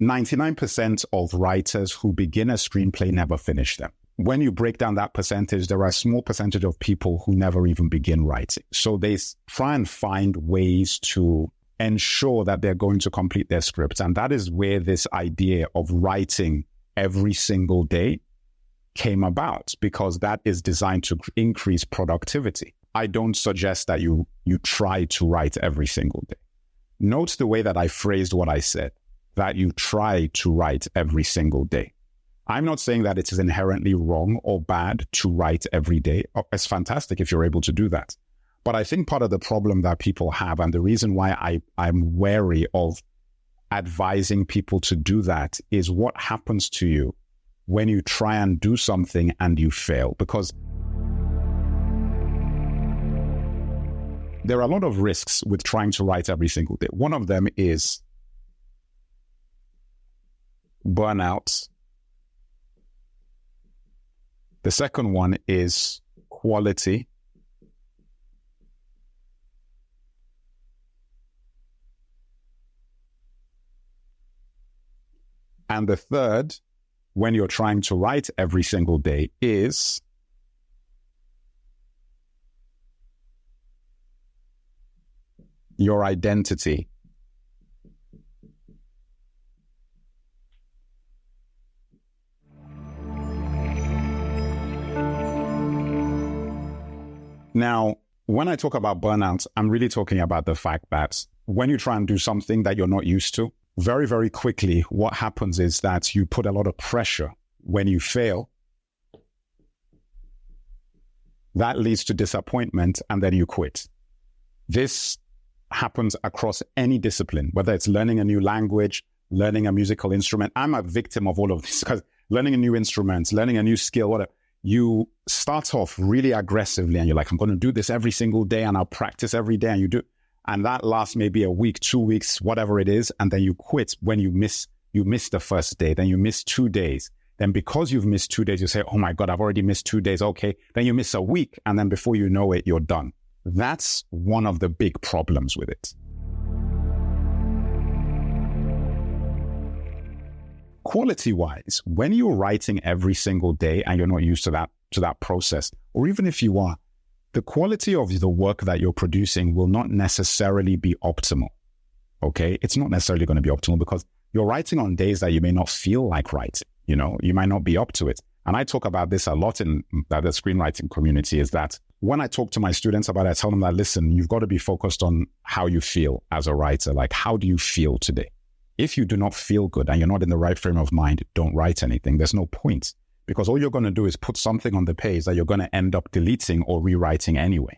99% of writers who begin a screenplay never finish them. When you break down that percentage, there are a small percentage of people who never even begin writing. So they try and find ways to ensure that they're going to complete their scripts. And that is where this idea of writing every single day came about, because that is designed to increase productivity. I don't suggest that you try to write every single day. Note the way that I phrased what I said, that you try to write every single day. I'm not saying that it is inherently wrong or bad to write every day. It's fantastic if you're able to do that. But I think part of the problem that people have, and the reason why I'm wary of advising people to do that, is what happens to you when you try and do something and you fail. Because there are a lot of risks with trying to write every single day. One of them is burnout. The second one is quality. And the third, when you're trying to write every single day, is your identity. Now, when I talk about burnout, I'm really talking about the fact that when you try and do something that you're not used to, very, very quickly, what happens is that you put a lot of pressure. When you fail, that leads to disappointment, and then you quit. This happens across any discipline, whether it's learning a new language, learning a musical instrument. I'm a victim of all of this, because learning a new instrument, learning a new skill, whatever, you start off really aggressively and you're like, I'm going to do this every single day and I'll practice every day, and you do. And that lasts maybe a week, 2 weeks, whatever it is. And then you quit when you miss the first day. Then you miss 2 days. Then because you've missed 2 days, you say, oh my God, I've already missed 2 days. Okay. Then you miss a week. And then before you know it, you're done. That's one of the big problems with it. Quality-wise, when you're writing every single day and you're not used to that process, or even if you are, the quality of the work that you're producing will not necessarily be optimal. Okay? It's not necessarily going to be optimal because you're writing on days that you may not feel like writing. You know, you might not be up to it. And I talk about this a lot in the screenwriting community, is that when I talk to my students about it, I tell them that, listen, you've got to be focused on how you feel as a writer. Like, how do you feel today? If you do not feel good and you're not in the right frame of mind, don't write anything. There's no point, because all you're going to do is put something on the page that you're going to end up deleting or rewriting anyway.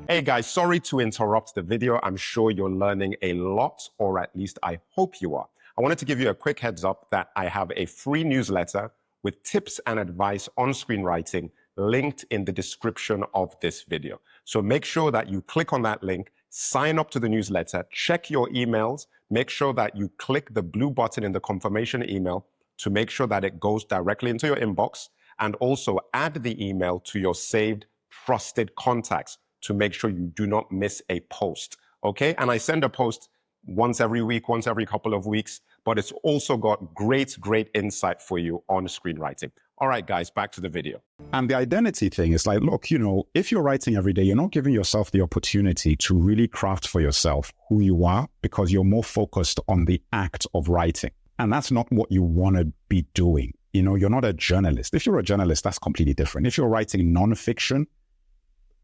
Hey guys, sorry to interrupt the video. I'm sure you're learning a lot, or at least I hope you are. I wanted to give you a quick heads up that I have a free newsletter with tips and advice on screenwriting linked in the description of this video. So make sure that you click on that link, sign up to the newsletter, check your emails, make sure that you click the blue button in the confirmation email to make sure that it goes directly into your inbox, and also add the email to your saved trusted contacts to make sure you do not miss a post, okay? And I send a post once every week, once every couple of weeks, but it's also got great insight for you on screenwriting. All right, guys, back to the video. And the identity thing is like, look, you know, if you're writing every day, you're not giving yourself the opportunity to really craft for yourself who you are, because you're more focused on the act of writing. And that's not what you want to be doing. You know, you're not a journalist. If you're a journalist, that's completely different. If you're writing nonfiction,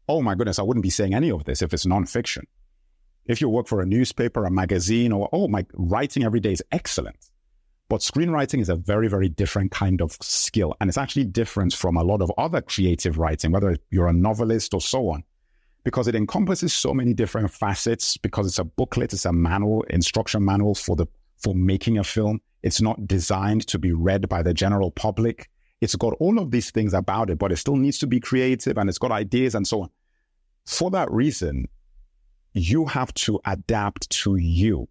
oh my goodness, I wouldn't be saying any of this if it's nonfiction. If you work for a newspaper, a magazine, or, writing every day is excellent. But screenwriting is a very different kind of skill. And it's actually different from a lot of other creative writing, whether you're a novelist or so on, because it encompasses so many different facets, because it's a booklet, it's a manual, instruction manual for making a film. It's not designed to be read by the general public. It's got all of these things about it, but it still needs to be creative, and it's got ideas and so on. For that reason, you have to adapt to you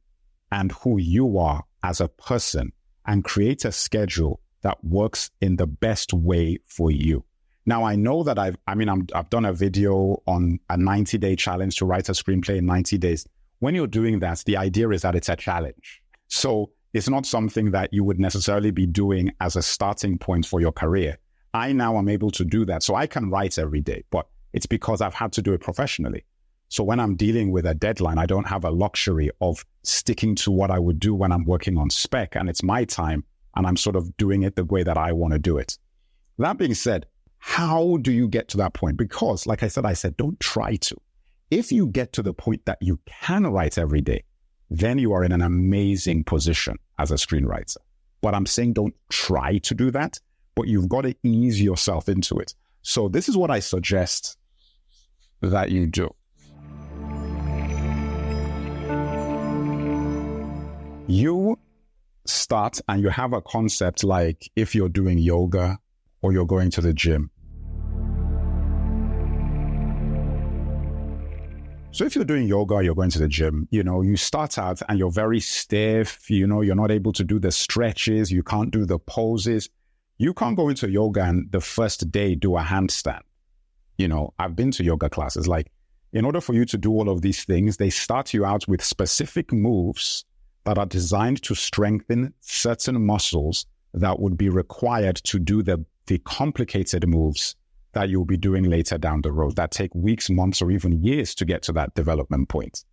and who you are as a person, and create a schedule that works in the best way for you. Now, I know that I've done a video on a 90-day challenge to write a screenplay in 90 days. When you're doing that, the idea is that it's a challenge. So it's not something that you would necessarily be doing as a starting point for your career. I now am able to do that. So I can write every day, but it's because I've had to do it professionally. So when I'm dealing with a deadline, I don't have a luxury of sticking to what I would do when I'm working on spec, and it's my time and I'm sort of doing it the way that I want to do it. That being said, how do you get to that point? Because like I said, don't try to. If you get to the point that you can write every day, then you are in an amazing position as a screenwriter. But I'm saying don't try to do that, but you've got to ease yourself into it. So this is what I suggest that you do. You start and you have a concept like if you're doing yoga or you're going to the gym. So if you're doing yoga, you're going to the gym, you start out and you're very stiff, you're not able to do the stretches, you can't do the poses. You can't go into yoga and the first day do a handstand. I've been to yoga classes. Like, in order for you to do all of these things, they start you out with specific moves that are designed to strengthen certain muscles that would be required to do the complicated moves that you'll be doing later down the road that take weeks, months, or even years to get to that development point.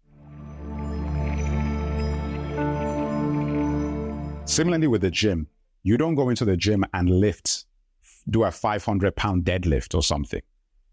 Similarly with the gym, you don't go into the gym and do a 500-pound deadlift or something.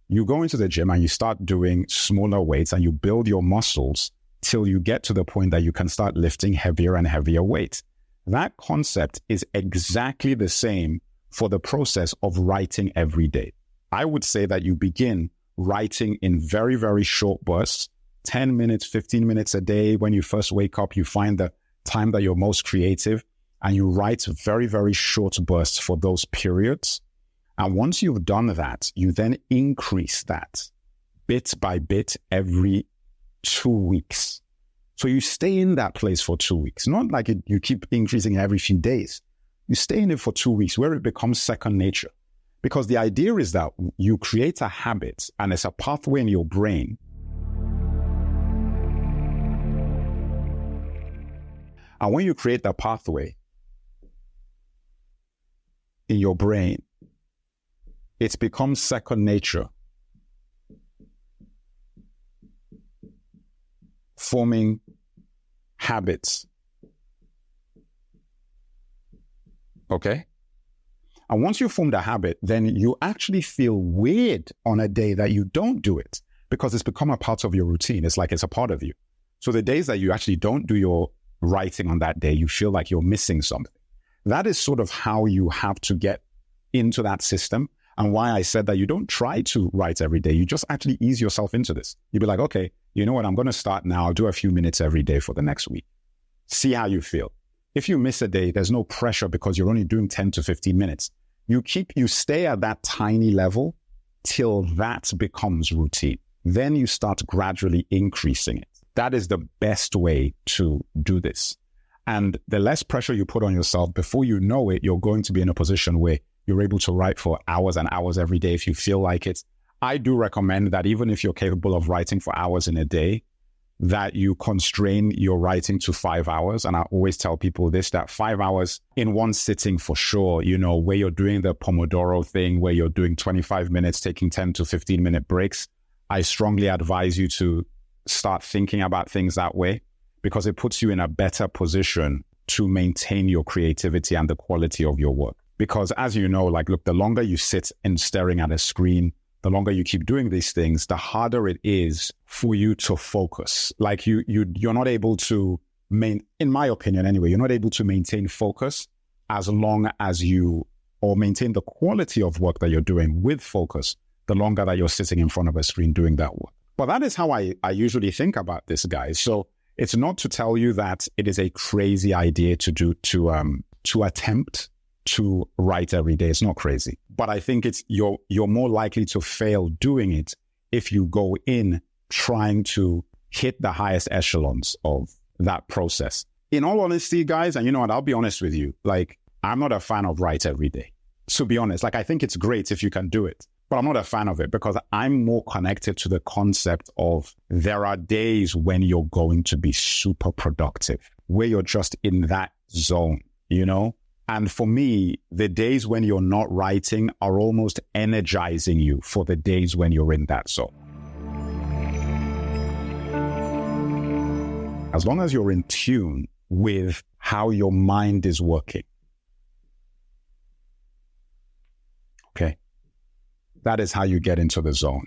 You go into the gym and you start doing smaller weights and you build your muscles till you get to the point that you can start lifting heavier and heavier weights. That concept is exactly the same for the process of writing every day. I would say that you begin writing in very, very short bursts, 10 minutes, 15 minutes a day. When you first wake up, you find the time that you're most creative and you write very, very short bursts for those periods. And once you've done that, you then increase that bit by bit every 2 weeks. So you stay in that place for 2 weeks, not like you keep increasing every few days. You stay in it for 2 weeks where it becomes second nature. Because the idea is that you create a habit and it's a pathway in your brain. And when you create that pathway in your brain, it becomes second nature, forming habits. Okay? And once you form the habit, then you actually feel weird on a day that you don't do it because it's become a part of your routine. It's like it's a part of you. So the days that you actually don't do your writing on that day, you feel like you're missing something. That is sort of how you have to get into that system, and why I said that you don't try to write every day. You just actually ease yourself into this. You'll be like, okay, you know what? I'm going to start now. I'll do a few minutes every day for the next week. See how you feel. If you miss a day, there's no pressure because you're only doing 10 to 15 minutes. You stay at that tiny level till that becomes routine. Then you start gradually increasing it. That is the best way to do this. And the less pressure you put on yourself, before you know it, you're going to be in a position where you're able to write for hours and hours every day if you feel like it. I do recommend that even if you're capable of writing for hours in a day, that you constrain your writing to 5 hours. And I always tell people this, that 5 hours in one sitting for sure, where you're doing the Pomodoro thing, where you're doing 25 minutes, taking 10 to 15 minute breaks. I strongly advise you to start thinking about things that way because it puts you in a better position to maintain your creativity and the quality of your work. Because as you know, look, the longer you sit and staring at a screen, the longer you keep doing these things, the harder it is for you to focus. Like you're not able to in my opinion anyway, you're not able to maintain focus as long as or maintain the quality of work that you're doing with focus, the longer that you're sitting in front of a screen doing that work. But that is how I usually think about this, guys. So it's not to tell you that it is a crazy idea to attempt to write every day. It's not crazy. But I think you're more likely to fail doing it if you go in trying to hit the highest echelons of that process. In all honesty, guys, and you know what, I'll be honest with you, I'm not a fan of write every day. To be honest, I think it's great if you can do it. But I'm not a fan of it because I'm more connected to the concept of there are days when you're going to be super productive, where you're just in that zone, you know? And for me, the days when you're not writing are almost energizing you for the days when you're in that zone. As long as you're in tune with how your mind is working. Okay. That is how you get into the zone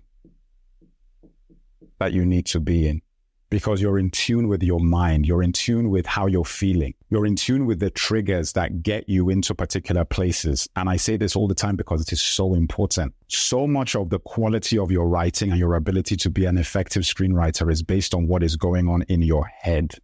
that you need to be in, because you're in tune with your mind. You're in tune with how you're feeling. You're in tune with the triggers that get you into particular places. And I say this all the time because it is so important. So much of the quality of your writing and your ability to be an effective screenwriter is based on what is going on in your head.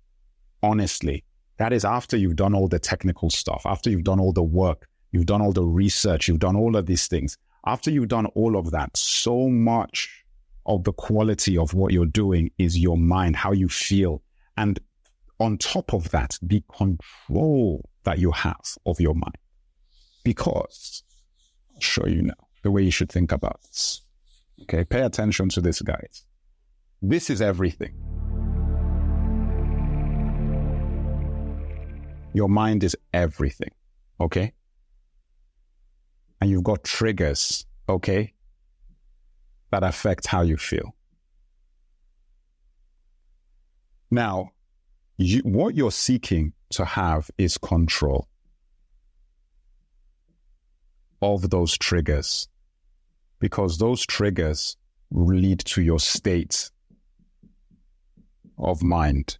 Honestly, that is after you've done all the technical stuff, after you've done all the work, you've done all the research, you've done all of these things. After you've done all of that, so much of the quality of what you're doing is your mind, how you feel. And on top of that, the control that you have of your mind. Because, I'll show you now the way you should think about this. Okay, pay attention to this, guys. This is everything. Your mind is everything, okay? And you've got triggers, okay, that affect how you feel. Now, what you're seeking to have is control of those triggers, because those triggers lead to your state of mind.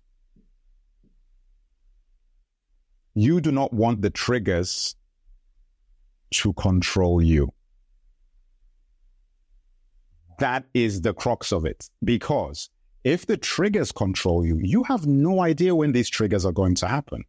You do not want the triggers to control you. That is the crux of it. Because if the triggers control you, you have no idea when these triggers are going to happen.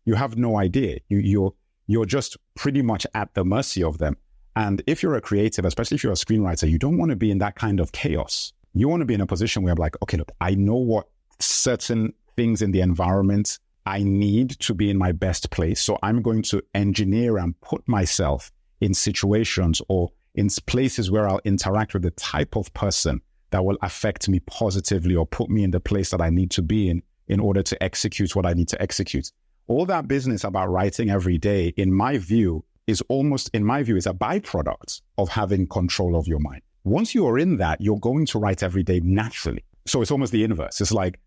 You have no idea. You're just pretty much at the mercy of them. And if you're a creative, especially if you're a screenwriter, you don't want to be in that kind of chaos. You want to be in a position where I'm like, okay, look, I know what certain things in the environment I need to be in my best place. So I'm going to engineer and put myself in situations or in places where I'll interact with the type of person that will affect me positively or put me in the place that I need to be in order to execute what I need to execute. All that business about writing every day, in my view, is a byproduct of having control of your mind. Once you are in that, you're going to write every day naturally. So it's almost the inverse. It's like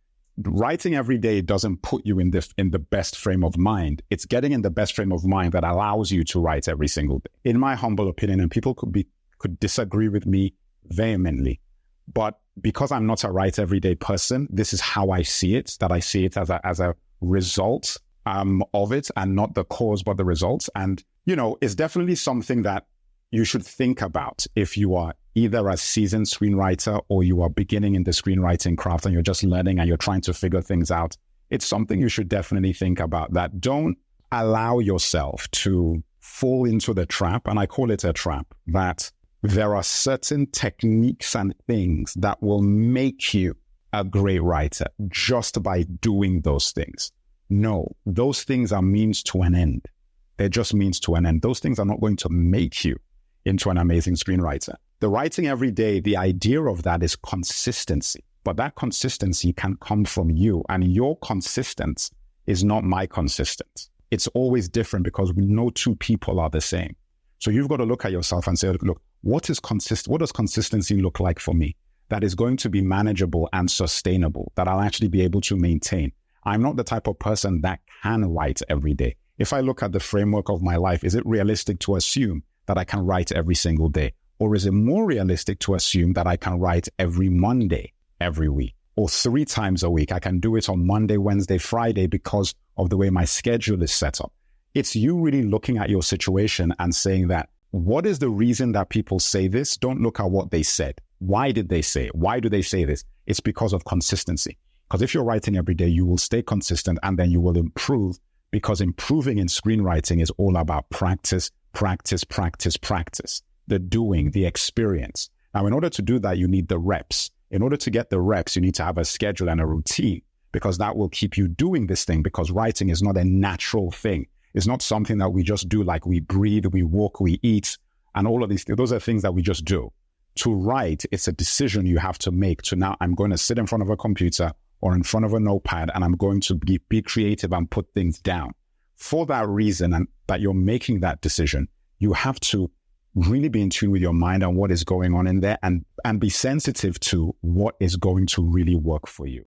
writing every day doesn't put you in the best frame of mind. It's getting in the best frame of mind that allows you to write every single day. In my humble opinion, and people could disagree with me vehemently, but because I'm not a write everyday person, this is how I see it, that I see it as a result of it and not the cause, but the results. And, you know, it's definitely something that you should think about if you are either a seasoned screenwriter or you are beginning in the screenwriting craft and you're just learning and you're trying to figure things out. It's something you should definitely think about, that don't allow yourself to fall into the trap, and I call it a trap, that there are certain techniques and things that will make you a great writer just by doing those things. No, those things are means to an end. They're just means to an end. Those things are not going to make you into an amazing screenwriter. The writing every day, the idea of that is consistency, but that consistency can come from you, and your consistency is not my consistent. It's always different because no two people are the same. So you've got to look at yourself and say, look, what does consistency look like for me that is going to be manageable and sustainable, that I'll actually be able to maintain? I'm not the type of person that can write every day. If I look at the framework of my life, is it realistic to assume that I can write every single day? Or is it more realistic to assume that I can write every Monday, every week, or 3 times a week? I can do it on Monday, Wednesday, Friday because of the way my schedule is set up. It's you really looking at your situation and saying that, what is the reason that people say this? Don't look at what they said. Why did they say it? Why do they say this? It's because of consistency. Because if you're writing every day, you will stay consistent and then you will improve, because improving in screenwriting is all about practice, practice, practice, practice. The doing, the experience. Now, in order to do that, you need the reps. In order to get the reps, you need to have a schedule and a routine, because that will keep you doing this thing, because writing is not a natural thing. It's not something that we just do, like we breathe, we walk, we eat, and all of these things. Those are things that we just do. To write, it's a decision you have to make to now I'm going to sit in front of a computer or in front of a notepad and I'm going to be creative and put things down. For that reason, and that you're making that decision, you have to really be in tune with your mind and what is going on in there, and be sensitive to what is going to really work for you.